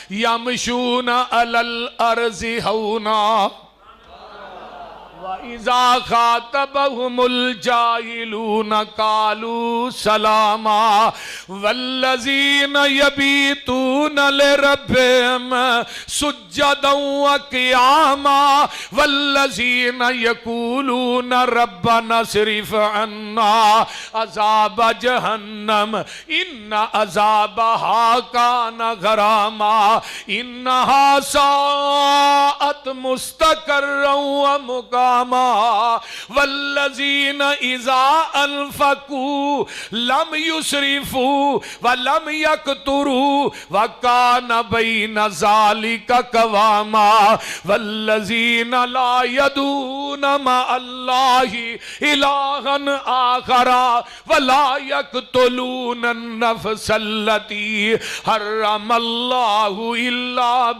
یمشون علی الارض ہونا وَإِذَا خَاطَبَهُمُ الْجَاهِلُونَ قَالُوا سَلَامًا وَالَّذِينَ يَبِيتُونَ لِرَبِّهِمْ سُجَّدًا وَقِيَامًا وَالَّذِينَ يَقُولُونَ رَبَّنَا اصْرِفْ عَنَّا عَذَابَ جَهَنَّمَ إِنَّ عَذَابَهَا كَانَ غَرَامًا إِنَّهَا سَاءَتْ مُسْتَقَرًّا وَمُقَامًا والذین اذا انفقوا لم یسرفوا ولم یقتروا وکان بین ذلک قواما والذین لا يدعون مع اللہ الہا آخر ولا یقتلون النفس التي حرم اللہ الا